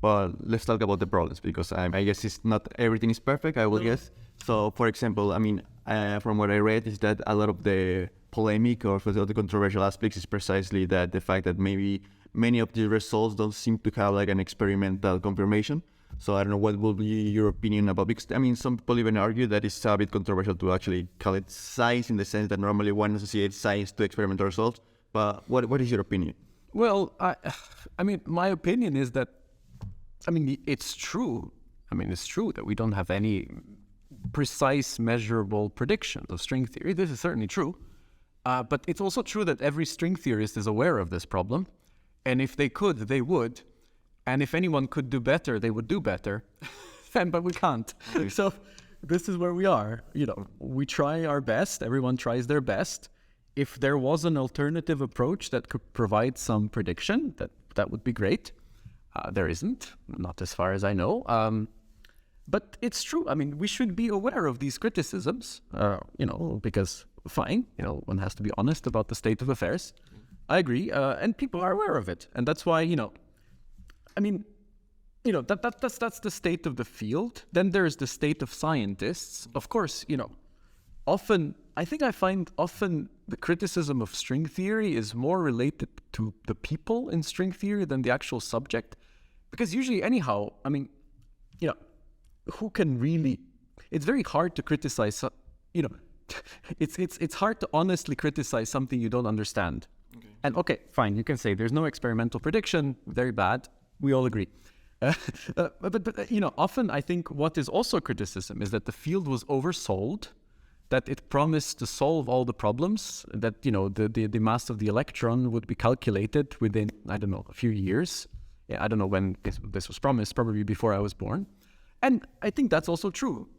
But let's talk about the problems, because I guess it's not everything is perfect, I will guess. So, for example, from what I read is that a lot of the polemic or the controversial aspects is precisely that the fact that maybe many of the results don't seem to have like an experimental confirmation. So I don't know what will be your opinion about, because some people even argue that it's a bit controversial to actually call it science in the sense that normally one associates science to experimental results. But what is your opinion? Well, my opinion is that, it's true. It's true that we don't have any precise measurable predictions of string theory. This is certainly true. But it's also true that every string theorist is aware of this problem. And if they could, they would. And if anyone could do better, they would do better. But we can't. So this is where we are. We try our best. Everyone tries their best. If there was an alternative approach that could provide some prediction, that would be great. There isn't, not as far as I know. But it's true. We should be aware of these criticisms, because fine, one has to be honest about the state of affairs. I agree. And people are aware of it. And that's why, that's the state of the field. Then there's the state of scientists. Of course, often the criticism of string theory is more related to the people in string theory than the actual subject. Because usually anyhow, who can really, it's very hard to criticize, it's hard to honestly criticize something you don't understand. Okay. And okay, fine, you can say there's no experimental prediction, very bad, we all agree. But often I think what is also criticism is that the field was oversold, that it promised to solve all the problems, that, the mass of the electron would be calculated within, a few years. Yeah, I don't know when this was promised, probably before I was born. And I think that's also true.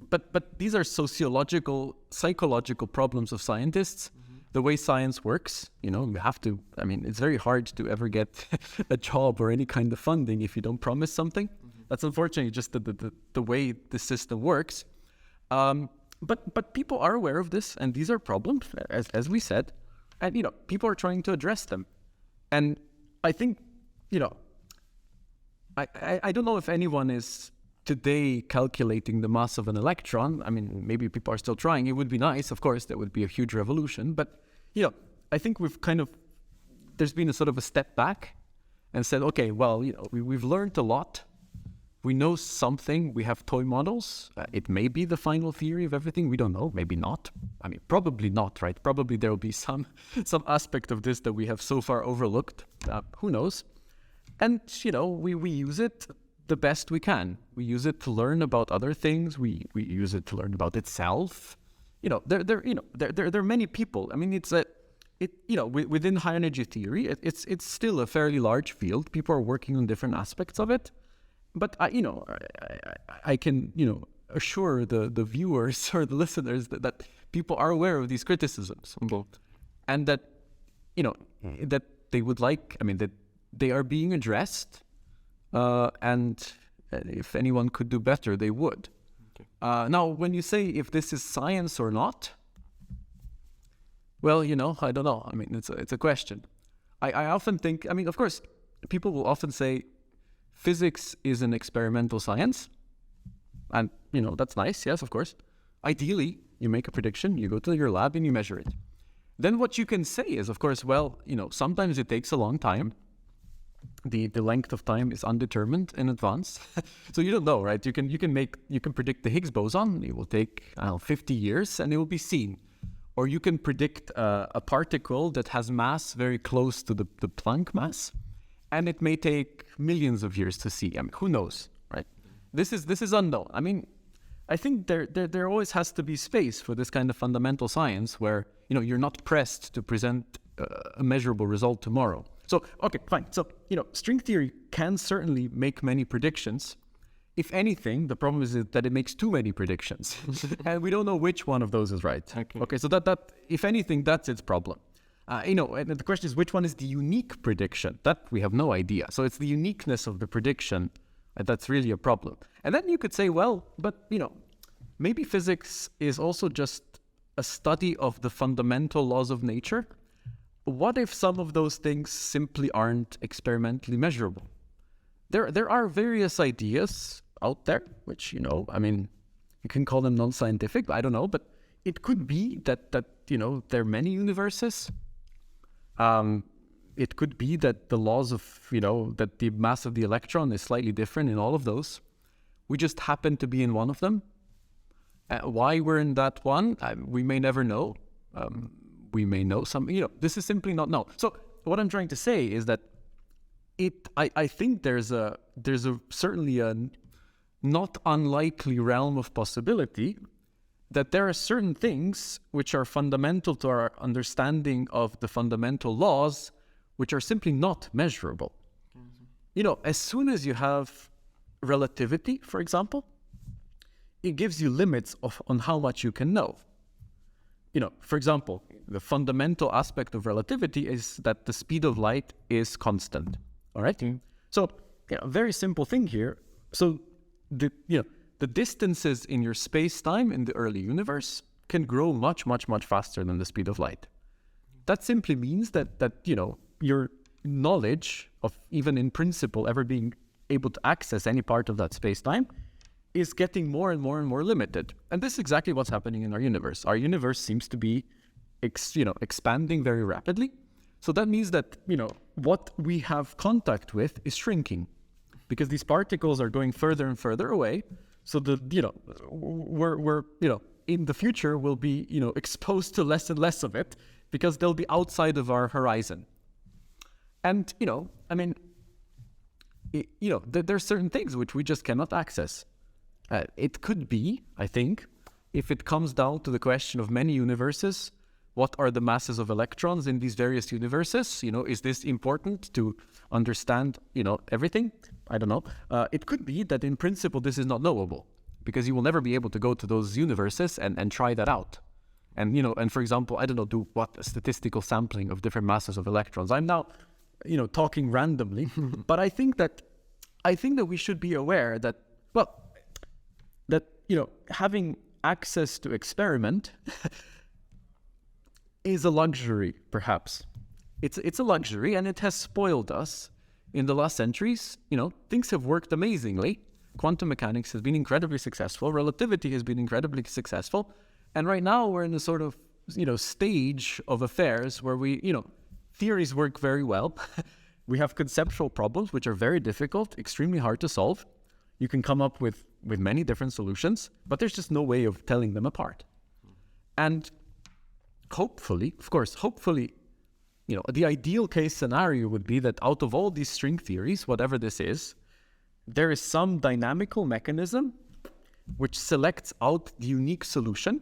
But these are sociological, psychological problems of scientists. Mm-hmm. The way science works, you have to, it's very hard to ever get a job or any kind of funding if you don't promise something. Mm-hmm. That's unfortunately just the way the system works. But people are aware of this, and these are problems, as we said, and, people are trying to address them. And I think, I don't know if anyone is today calculating the mass of an electron. Maybe people are still trying. It would be nice, of course, that would be a huge revolution. But, I think there's been a sort of a step back and said, okay, well, we've learned a lot. We know something. We have toy models. It may be the final theory of everything. We don't know. Maybe not. Probably not, right? Probably there will be some aspect of this that we have so far overlooked. Who knows? And, we use it the best we can. We use it to learn about other things. We use it to learn about itself. There are many people. Within high energy theory, it's still a fairly large field. People are working on different aspects of it. But I can, assure the viewers or the listeners that people are aware of these criticisms. Okay. And that, that they would like, that they are being addressed, and if anyone could do better, they would. Okay. Now, when you say if this is science or not, well, I don't know. It's a question. I often think, of course, people will often say physics is an experimental science. And, that's nice. Yes, of course. Ideally, you make a prediction, you go to your lab and you measure it. Then what you can say is, of course, well, sometimes it takes a long time. The length of time is undetermined in advance. So you don't know, right? You can predict the Higgs boson. It will take 50 years and it will be seen. Or you can predict a particle that has mass very close to the Planck mass, and it may take millions of years to see. Who knows, right? This is unknown. I think there always has to be space for this kind of fundamental science where, you're not pressed to present a measurable result tomorrow. So, okay, fine. So, string theory can certainly make many predictions. If anything, the problem is that it makes too many predictions. And we don't know which one of those is right. Okay, so that if anything, that's its problem. And the question is, which one is the unique prediction? That we have no idea. So it's the uniqueness of the prediction that's really a problem. And then you could say, well, but, maybe physics is also just a study of the fundamental laws of nature. What if some of those things simply aren't experimentally measurable? there are various ideas out there, which, I mean, you can call them non-scientific, I don't know, but it could be that there are many universes. It could be that the laws of, that the mass of the electron is slightly different in all of those. We just happen to be in one of them. Why we're in that one, we may never know. We may know some, this is simply not known. So what I'm trying to say is that I think there's certainly a not unlikely realm of possibility that there are certain things which are fundamental to our understanding of the fundamental laws, which are simply not measurable. As soon as you have relativity, for example, it gives you limits on how much you can know. For example, the fundamental aspect of relativity is that the speed of light is constant. All right? So, very simple thing here. So, the distances in your space-time in the early universe can grow much, much, much faster than the speed of light. That simply means that your knowledge of, even in principle, ever being able to access any part of that space-time is getting more and more and more limited. And this is exactly what's happening in our universe. Our universe seems to be expanding very rapidly. So that means that, what we have contact with is shrinking because these particles are going further and further away. So we're in the future we'll be, exposed to less and less of it because they'll be outside of our horizon. And, there's certain things which we just cannot access. It could be, I think, if it comes down to the question of many universes, what are the masses of electrons in these various universes? Is this important to understand, everything? I don't know. It could be that in principle this is not knowable because you will never be able to go to those universes and try that out. And, and for example, I don't know, do a statistical sampling of different masses of electrons. I'm now, talking randomly, but I think that we should be aware that, having access to experiment is a luxury, perhaps. It's a luxury, and it has spoiled us in the last centuries. Things have worked amazingly. Quantum mechanics has been incredibly successful. Relativity has been incredibly successful. And right now we're in a sort of, stage of affairs where we, theories work very well. We have conceptual problems, which are very difficult, extremely hard to solve. You can come up with many different solutions, but there's just no way of telling them apart. And hopefully, the ideal case scenario would be that out of all these string theories, whatever this is, there is some dynamical mechanism which selects out the unique solution.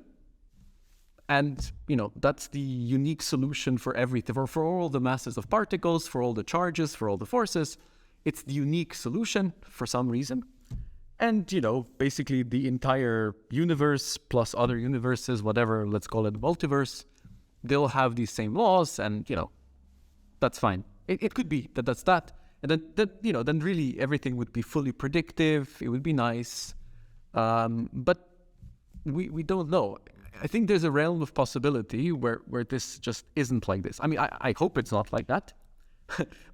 And, that's the unique solution for everything, for all the masses of particles, for all the charges, for all the forces. It's the unique solution for some reason. And, basically the entire universe plus other universes, whatever, let's call it multiverse, they'll have these same laws and, that's fine. It could be that that's that. And then really everything would be fully predictive. It would be nice. But we don't know. I think there's a realm of possibility where this just isn't like this. I mean, I hope it's not like that.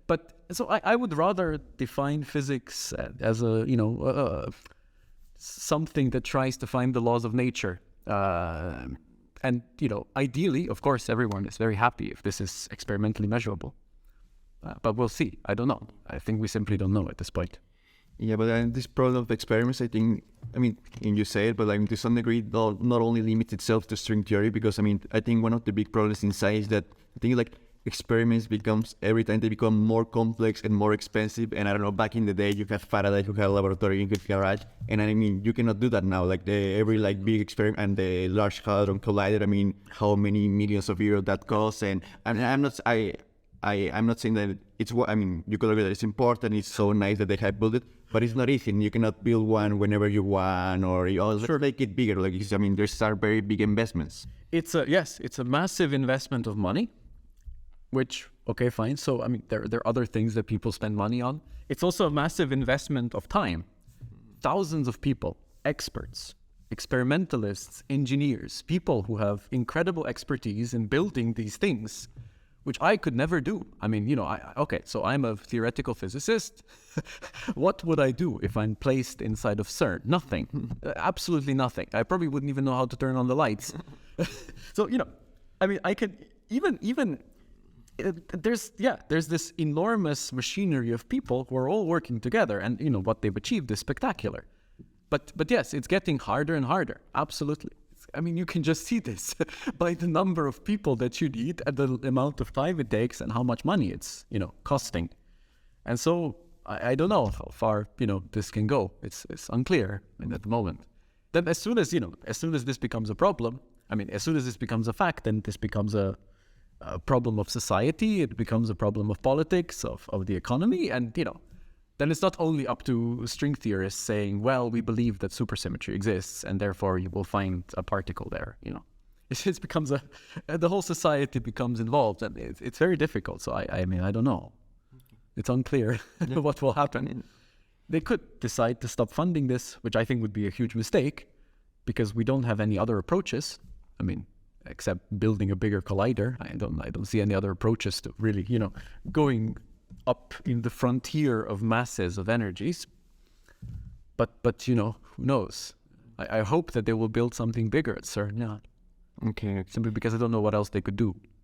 But so I would rather define physics as something that tries to find the laws of nature. And, ideally, of course, everyone is very happy if this is experimentally measurable. But we'll see. I don't know. I think we simply don't know at this point. Yeah, but this problem of experiments, and you say it, but to some degree, not only limits itself to string theory, because, I think one of the big problems in science is that I think, experiments every time they become more complex and more expensive. And I don't know, back in the day, you had Faraday, who had a laboratory in his garage. And you cannot do that now. Every big experiment and the Large Hadron Collider, how many millions of euros that costs. And I'm not saying that it's what, you could argue that it's important. It's so nice that they have built it, but it's not easy. You cannot build one whenever you want, or let's make it bigger. There's are very big investments. It's a massive investment of money. Which, okay, fine. So, there are other things that people spend money on. It's also a massive investment of time. Thousands of people, experts, experimentalists, engineers, people who have incredible expertise in building these things which I could never do. I mean, okay, so I'm a theoretical physicist. What would I do if I'm placed inside of CERN? Nothing. Absolutely nothing. I probably wouldn't even know how to turn on the lights. So, I mean, I could even there's this enormous machinery of people who are all working together, and what they've achieved is spectacular. But yes, it's getting harder and harder. Absolutely. I mean, you can just see this by the number of people that you need and the amount of time it takes and how much money it's, costing. And so I don't know how far, this can go. It's unclear at the moment. Then as soon as this becomes a problem, I mean, as soon as this becomes a fact, then this becomes a problem of society. It becomes a problem of politics, of the economy. And, then it's not only up to string theorists saying, well, we believe that supersymmetry exists and therefore you will find a particle there, It becomes the whole society becomes involved, and it's very difficult. So I mean, I don't know. It's unclear what will happen. They could decide to stop funding this, which I think would be a huge mistake, because we don't have any other approaches. I mean, except building a bigger collider. I don't see any other approaches to really, going up in the frontier of masses of energies. But who knows? I hope that they will build something bigger at CERN, yeah. Okay. Simply because I don't know what else they could do.